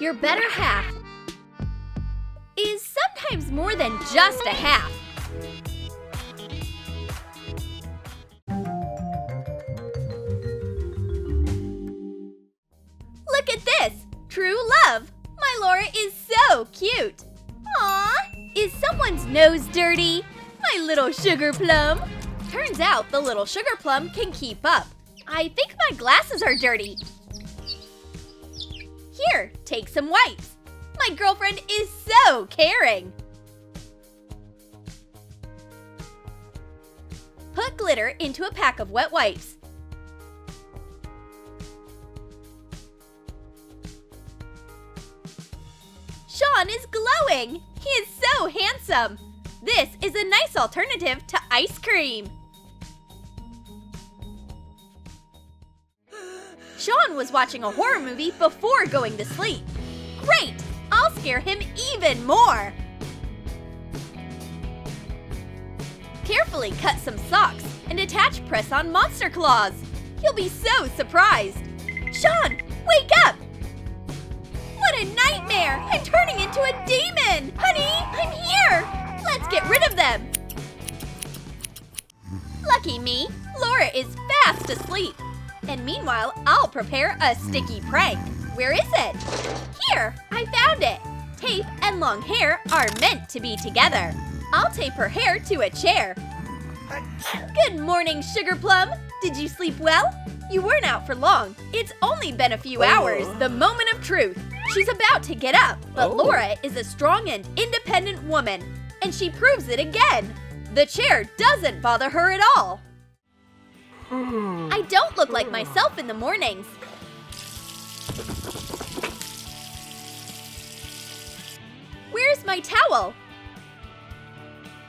Your better half is sometimes more than just a half. Look at this! True love! My Laura is so cute! Aww! Is someone's nose dirty? My little sugar plum! Turns out the little sugar plum can keep up. I think my glasses are dirty. Here, take some wipes. My girlfriend is so caring. Put glitter into a pack of wet wipes. Sean is glowing! He is so handsome! This is a nice alternative to ice cream. Sean was watching a horror movie before going to sleep. Great! I'll scare him even more! Carefully cut some socks and attach press-on monster claws. He'll be so surprised. Sean, wake up! What a nightmare! I'm turning into a demon! Honey, I'm here! Let's get rid of them! Lucky me, Laura is fast asleep. And meanwhile, I'll prepare a sticky prank. Where is it? Here, I found it. Tape and long hair are meant to be together. I'll tape her hair to a chair. Good morning, Sugar Plum. Did you sleep well? You weren't out for long. It's only been a few hours, the moment of truth. She's about to get up, but Laura is a strong and independent woman, and she proves it again. The chair doesn't bother her at all. I don't look like myself in the mornings. Where's my towel?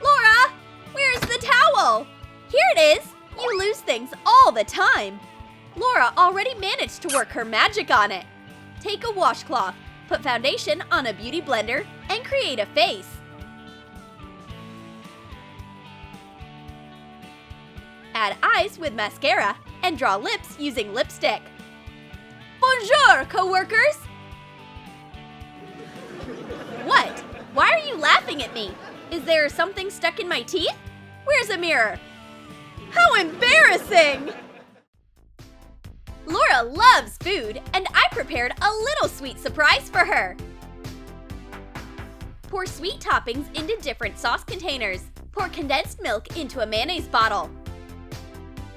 Laura, where's the towel? Here it is. You lose things all the time. Laura already managed to work her magic on it. Take a washcloth, put foundation on a beauty blender, and create a face. Add eyes with mascara and draw lips using lipstick. Bonjour, co-workers! What? Why are you laughing at me? Is there something stuck in my teeth? Where's a mirror? How embarrassing! Laura loves food, and I prepared a little sweet surprise for her. Pour sweet toppings into different sauce containers. Pour condensed milk into a mayonnaise bottle.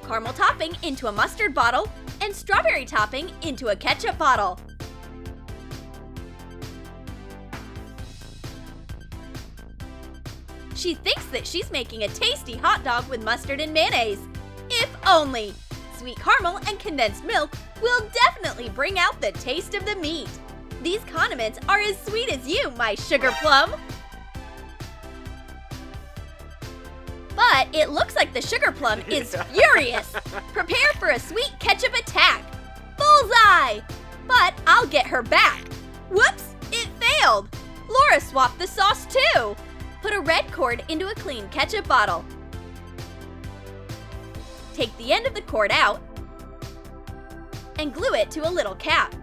Caramel topping into a mustard bottle, and strawberry topping into a ketchup bottle. She thinks that she's making a tasty hot dog with mustard and mayonnaise. If only! Sweet caramel and condensed milk will definitely bring out the taste of the meat. These condiments are as sweet as you, my sugar plum! But it looks like the sugar plum is furious. Prepare for a sweet ketchup attack. Bullseye! But I'll get her back. Whoops, it failed. Laura swapped the sauce too. Put a red cord into a clean ketchup bottle. Take the end of the cord out and glue it to a little cap.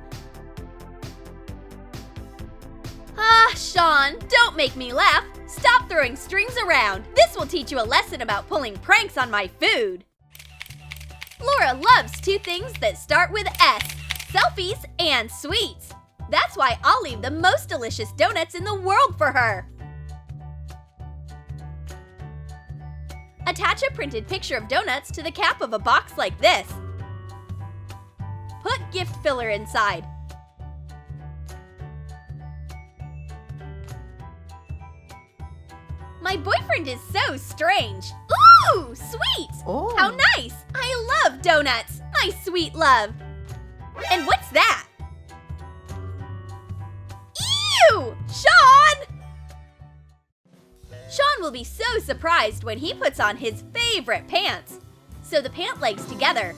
Ah, Sean, don't make me laugh. Stop throwing strings around. This will teach you a lesson about pulling pranks on my food. Laura loves two things that start with S, selfies and sweets. That's why I'll leave the most delicious donuts in the world for her. Attach a printed picture of donuts to the cap of a box like this. Put gift filler inside. My boyfriend is so strange. Ooh, sweet! Oh. How nice! I love donuts, my sweet love. And what's that? Ew! Sean! Sean will be so surprised when he puts on his favorite pants. Sew the pant legs together.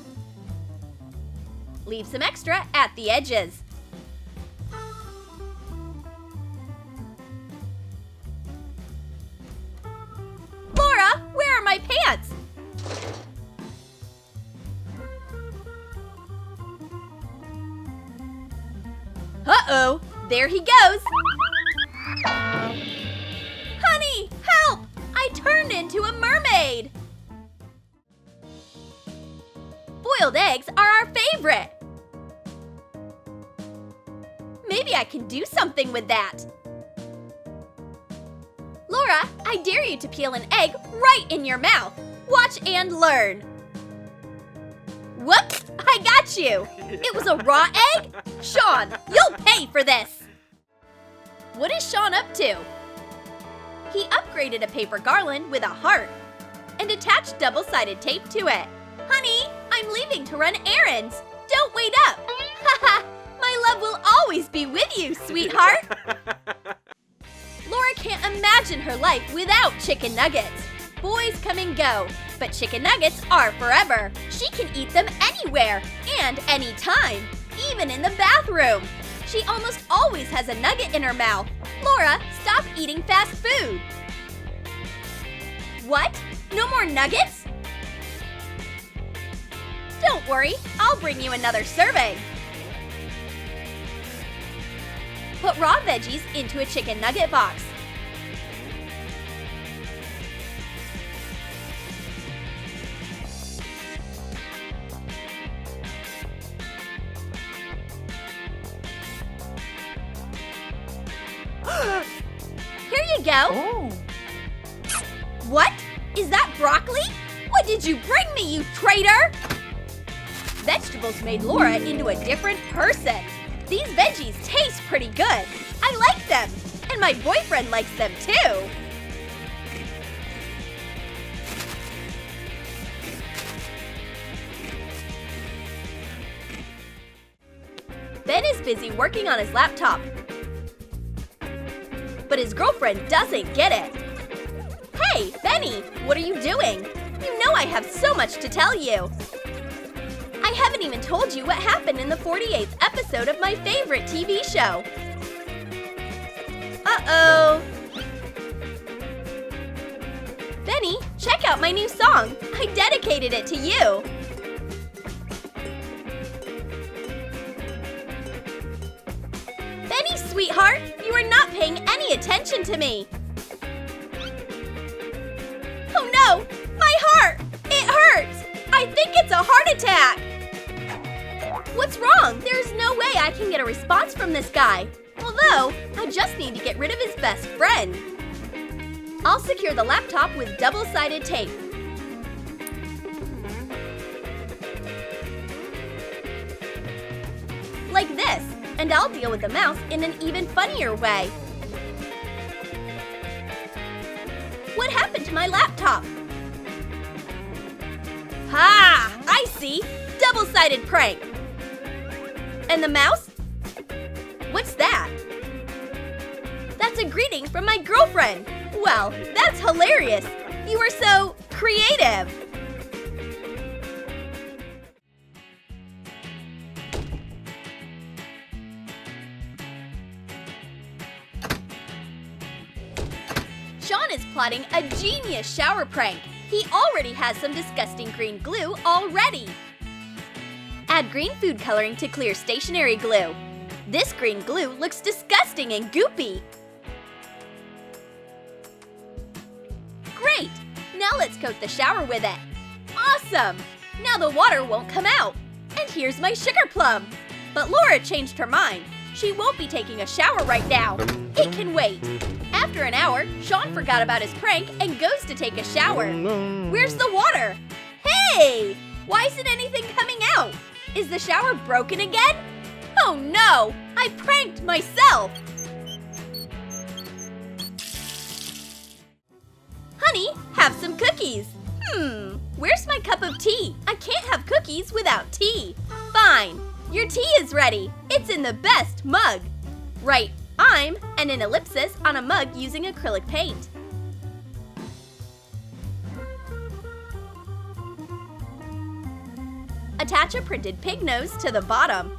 Leave some extra at the edges. Laura, where are my pants? Uh-oh, There he goes! Honey, help! I turned into a mermaid! Boiled eggs are our favorite! Maybe I can do something with that! Laura, I dare you to peel an egg right in your mouth! Watch and learn! Whoops! I got you! It was a raw egg? Sean, you'll pay for this! What is Sean up to? He upgraded a paper garland with a heart and attached double-sided tape to it. Honey, I'm leaving to run errands. Don't wait up. Haha, my love will always be with you, sweetheart. Laura can't imagine her life without chicken nuggets. Boys come and go, but chicken nuggets are forever. She can eat them anywhere and anytime, even in the bathroom. She almost always has a nugget in her mouth. Laura, stop eating fast food. What? No more nuggets? Don't worry, I'll bring you another serving. Put raw veggies into a chicken nugget box. Here you go. Oh. What? Is that broccoli? What did you bring me, you traitor? Vegetables made Laura into a different person. These veggies taste pretty good. I like them. And my boyfriend likes them too. Ben is busy working on his laptop. But his girlfriend doesn't get it. Hey, Benny, what are you doing? You know I have so much to tell you. I haven't even told you what happened in the 48th episode of my favorite TV show. Uh-oh. Benny, check out my new song. I dedicated it to you. Benny, sweetheart, you are not paying any attention to me. Oh no, my heart! It hurts! I think it's a heart attack! What's wrong? There's no way I can get a response from this guy. Although, I just need to get rid of his best friend. I'll secure the laptop with double-sided tape. Like this, and I'll deal with the mouse in an even funnier way. What happened to my laptop? Ha! I see! Double-sided prank! And the mouse? What's that? That's a greeting from my girlfriend! Well, that's hilarious! You are so creative! Sean is plotting a genius shower prank. He already has some disgusting green glue already. Add green food coloring to clear stationery glue. This green glue looks disgusting and goopy. Great! Now let's coat the shower with it. Awesome! Now the water won't come out. And here's my sugar plum. But Laura changed her mind. She won't be taking a shower right now. It can wait. After an hour, Sean forgot about his prank and goes to take a shower. Where's the water? Hey! Why isn't anything coming out? Is the shower broken again? Oh no! I pranked myself! Honey, have some cookies. Where's my cup of tea? I can't have cookies without tea. Fine, your tea is ready. It's in the best mug. Write I'm and an ellipsis on a mug using acrylic paint. Attach a printed pig nose to the bottom.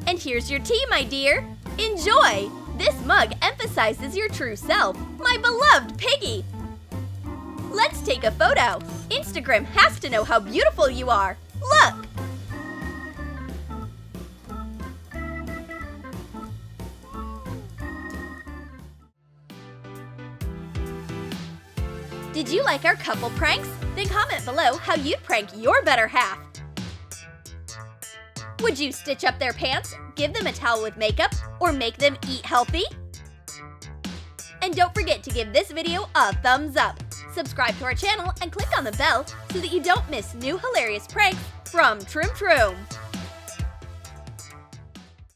And here's your tea, my dear. Enjoy! This mug emphasizes your true self, my beloved piggy. Let's take a photo. Instagram has to know how beautiful you are. Look! Did you like our couple pranks? Then comment below how you'd prank your better half. Would you stitch up their pants, give them a towel with makeup, or make them eat healthy? And don't forget to give this video a thumbs up. Subscribe to our channel and click on the bell so that you don't miss new hilarious pranks from Troom.